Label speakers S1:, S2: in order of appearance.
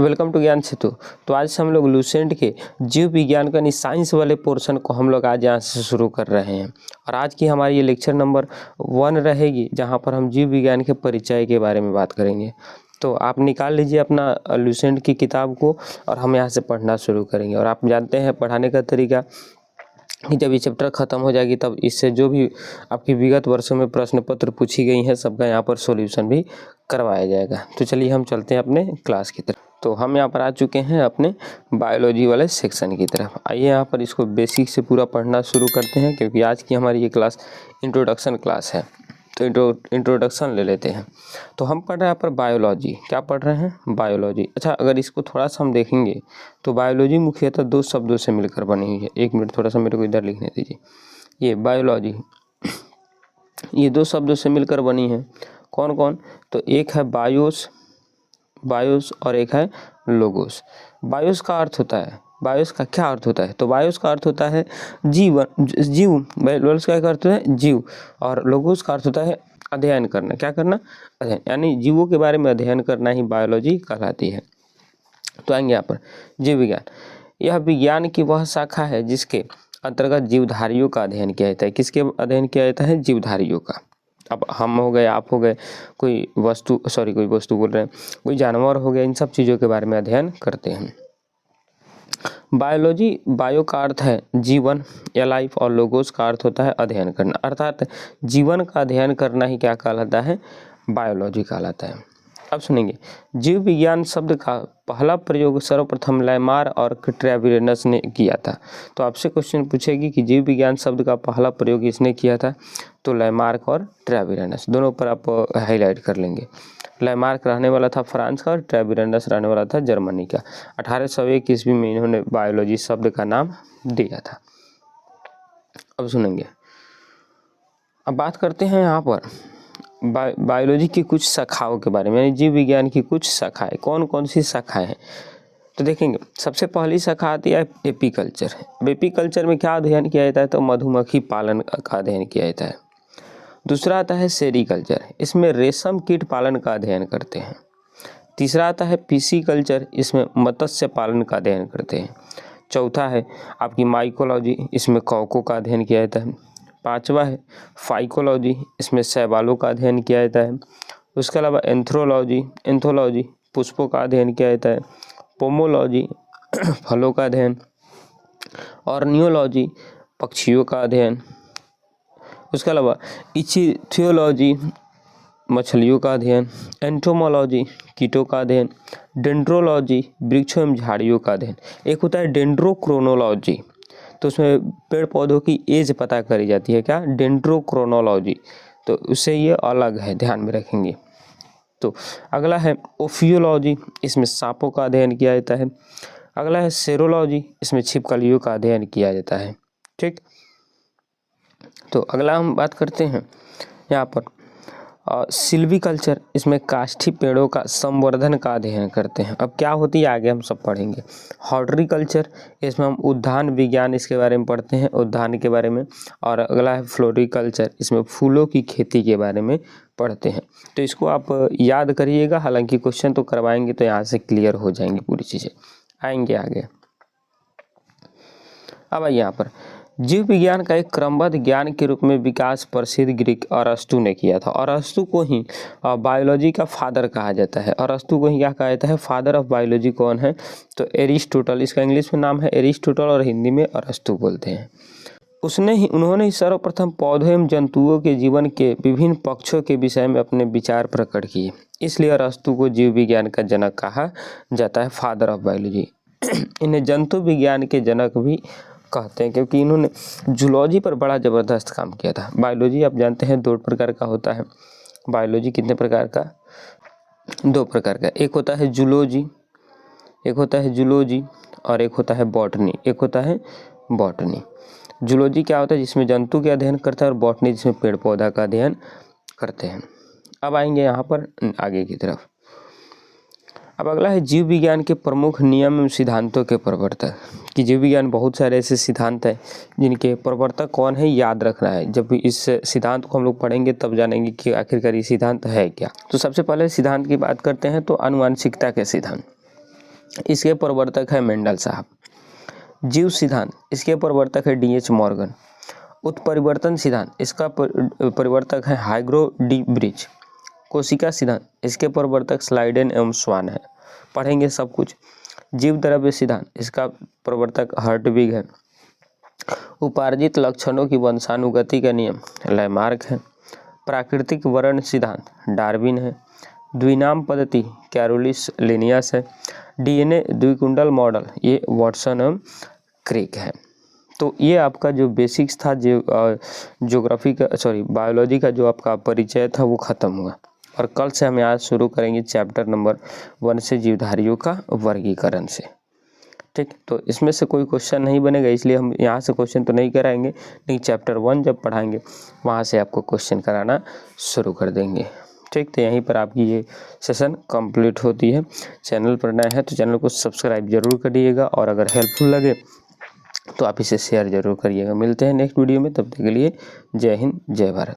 S1: Welcome to ज्ञान सेतु। तो आज से हम लोग लूसेंट के जीव विज्ञान का साइंस वाले पोर्शन को हम लोग आज यहाँ से शुरू कर रहे हैं। और आज की हमारी ये लेक्चर नंबर 1 रहेगी, जहाँ पर हम जीव विज्ञान के परिचय के बारे में बात करेंगे। तो आप निकाल लीजिए अपना लूसेंट की किताब को और हम यहाँ से पढ़ना शुरू करेंगे। और आप जानते हैं पढ़ाने का तरीका कि जब ये चैप्टर ख़त्म हो जाएगी तब इससे जो भी आपकी विगत वर्षों में प्रश्न पत्र पूछी गई हैं सबका यहाँ पर सॉल्यूशन भी करवाया जाएगा। तो चलिए हम चलते हैं अपने क्लास की तरफ। तो हम यहाँ पर आ चुके हैं अपने बायोलॉजी वाले सेक्शन की तरफ। आइए यहाँ पर इसको बेसिक से पूरा पढ़ना शुरू करते हैं, क्योंकि आज की हमारी ये क्लास इंट्रोडक्शन क्लास है। तो इंट्रोडक्शन ले लेते हैं। तो हम पढ़ रहे हैं यहाँ पर बायोलॉजी। क्या पढ़ रहे हैं? बायोलॉजी। अच्छा, अगर इसको थोड़ा सा हम देखेंगे तो बायोलॉजी मुख्यतः 2 शब्दों से मिलकर बनी हुई है। एक मिनट, थोड़ा सा मेरे को इधर लिखने दीजिए। ये बायोलॉजी ये 2 शब्दों से मिलकर बनी है। कौन कौन? तो एक है बायोस और एक है लोगोस। बायोस का अर्थ होता है, बायोस का क्या अर्थ होता है? तो बायोस का अर्थ होता है जीव। बायोस का अर्थ होता है जीव, और लोगोस का अर्थ होता है अध्ययन करना। क्या करना? अध्ययन, यानी जीवों के बारे में अध्ययन करना ही बायोलॉजी कहलाती है। तो आएंगे यहाँ पर जीव विज्ञान। यह विज्ञान की वह शाखा है जिसके अंतर्गत जीवधारियों का अध्ययन किया जाता है। किसके अध्ययन किया जाता है? जीवधारियों का। अब हम हो गए, आप हो गए, कोई वस्तु बोल रहे हैं, कोई जानवर हो गया, इन सब चीज़ों के बारे में अध्ययन करते हैं। बायोलॉजी, बायो का अर्थ है जीवन या लाइफ, और लोगोस का अर्थ होता है अध्ययन करना। अर्थात जीवन का अध्ययन करना ही क्या कहलाता है? बायोलॉजी कहलाता है। अब सुनेंगे, जीव विज्ञान शब्द का पहला प्रयोग सर्वप्रथम लैमार और ट्रेविरनस ने किया था। तो आपसे क्वेश्चन पूछेगी कि जीव विज्ञान शब्द का पहला प्रयोग किसने किया था? तो लैमार्क और ट्रेविरनस, दोनों पर आप हाईलाइट कर लेंगे। लैमार्क रहने वाला था फ्रांस का और ट्रेविरनस रहने वाला था जर्मनी का। 1801 ईस्वी में इन्होंने बायोलॉजी शब्द का नाम दिया था। अब सुनेंगे, अब बात करते हैं यहाँ पर बायोलॉजी की कुछ शाखाओं के बारे में, यानी जीव विज्ञान की कुछ शाखाएं। कौन कौन सी शाखाएं हैं? तो देखेंगे, सबसे पहली शाखा आती है एपीकल्चर। एपीकल्चर में क्या अध्ययन किया जाता है? तो मधुमक्खी पालन का अध्ययन किया जाता है। दूसरा आता है सेरीकल्चर, इसमें रेशम कीट पालन का अध्ययन करते हैं। तीसरा आता है पिसीकल्चर, इसमें मत्स्य पालन का अध्ययन करते हैं। चौथा है आपकी माइकोलॉजी, इसमें कौकों का अध्ययन किया जाता है। पांचवा है फाइकोलॉजी, इसमें शैवालों का अध्ययन किया जाता है। उसके अलावा एंथोलॉजी पुष्पों का अध्ययन किया जाता है। पोमोलॉजी फलों का अध्ययन, और नियोलॉजी पक्षियों का अध्ययन। उसके अलावा इचिथियोलॉजी मछलियों का अध्ययन, एंटोमोलॉजी कीटों का अध्ययन, डेंड्रोलॉजी वृक्षों एवं झाड़ियों का अध्ययन। एक होता है डेंड्रोक्रोनोलॉजी, तो उसमें पेड़ पौधों की एज पता करी जाती है। क्या? डेंड्रोक्रोनोलॉजी, तो उससे ये अलग है, ध्यान में रखेंगे। तो अगला है ओफियोलॉजी, इसमें सांपों का अध्ययन किया जाता है। अगला है सेरोलॉजी, इसमें छिपकलियों का अध्ययन किया जाता है। ठीक, तो अगला हम बात करते हैं यहाँ पर सिल्वीकल्चर, इसमें काष्ठी पेड़ों का संवर्धन का अध्ययन करते हैं। अब क्या होती है आगे हम सब पढ़ेंगे। हॉर्टिकल्चर, इसमें हम उद्यान विज्ञान इसके बारे में पढ़ते हैं, उद्यान के बारे में। और अगला है फ्लोरिकल्चर, इसमें फूलों की खेती के बारे में पढ़ते हैं। तो इसको आप याद करिएगा, हालांकि क्वेश्चन तो करवाएंगे तो यहाँ से क्लियर हो जाएंगी पूरी चीज़ें। आएंगे आगे। अब आइए यहाँ पर जीव विज्ञान का एक क्रमबद्ध ज्ञान के रूप में विकास प्रसिद्ध ग्रीक अरस्तु ने किया था। और अरस्तु को ही बायोलॉजी का फादर कहा जाता है। और अरस्तु को ही क्या कहा जाता है? फादर ऑफ बायोलॉजी कौन है? तो एरिस्टोटल, इसका इंग्लिश में नाम है एरिस्टोटल और हिंदी में अरस्तु बोलते हैं। उन्होंने ही सर्वप्रथम पौधों एवं जंतुओं के जीवन के विभिन्न पक्षों के विषय में अपने विचार प्रकट किए। इसलिए अरस्तु को जीव विज्ञान का जनक कहा जाता है, फादर ऑफ बायोलॉजी। इन्हें जंतु विज्ञान के जनक भी कहते हैं, क्योंकि इन्होंने जूलॉजी पर बड़ा ज़बरदस्त काम किया था। बायोलॉजी आप जानते हैं 2 प्रकार का होता है। बायोलॉजी कितने प्रकार का? 2 प्रकार का। एक होता है जूलॉजी और एक होता है बॉटनी। जूलॉजी क्या होता है? जिसमें जंतु के अध्ययन करता है, और बॉटनी जिसमें पेड़ पौधा का अध्ययन करते हैं। अब आएंगे यहाँ पर आगे की तरफ। अब अगला है जीव विज्ञान के प्रमुख नियम एवं सिद्धांतों के प्रवर्तक। कि जीव विज्ञान बहुत सारे ऐसे सिद्धांत हैं जिनके प्रवर्तक कौन है, याद रखना है। जब भी इस सिद्धांत को हम लोग पढ़ेंगे तब जानेंगे कि आखिरकार ये सिद्धांत है क्या। तो सबसे पहले सिद्धांत की बात करते हैं, तो आनुवांशिकता के सिद्धांत। इसके प्रवर्तक है मेंडल साहब। जीव सिद्धांत, इसके प्रवर्तक है डी.एच. मॉर्गन। उत्परिवर्तन सिद्धांत, इसका परिवर्तक है हाइग्रो डी ब्रिज। कोशिका सिद्धांत, इसके प्रवर्तक स्लाइडेन एवं स्वान है। पढ़ेंगे सब कुछ। जीव द्रव्य सिद्धांत, इसका प्रवर्तक हर्टविग है। उपार्जित लक्षणों की वंशानुगति का नियम लैमार्क है। प्राकृतिक वर्ण सिद्धांत डार्विन है। द्विनाम पद्धति कैरोलिस लिनियस है। डीएनए द्विकुंडल मॉडल ये वाटसन एवं क्रिक है। तो ये आपका जो बेसिक्स था ज्योग्राफी का बायोलॉजी का जो आपका परिचय था वो ख़त्म हुआ, और कल से हम आज शुरू करेंगे चैप्टर नंबर 1 से जीवधारियों का वर्गीकरण से। ठीक, तो इसमें से कोई क्वेश्चन नहीं बनेगा, इसलिए हम यहाँ से क्वेश्चन तो नहीं कराएंगे, लेकिन चैप्टर 1 जब पढ़ाएंगे वहाँ से आपको क्वेश्चन कराना शुरू कर देंगे। ठीक, तो यहीं पर आपकी ये सेशन कंप्लीट होती है। चैनल पर नया है तो चैनल को सब्सक्राइब जरूर करिएगा, और अगर हेल्पफुल लगे तो आप इसे शेयर जरूर करिएगा। मिलते हैं नेक्स्ट वीडियो में, तब तक के लिए जय हिंद जय भारत।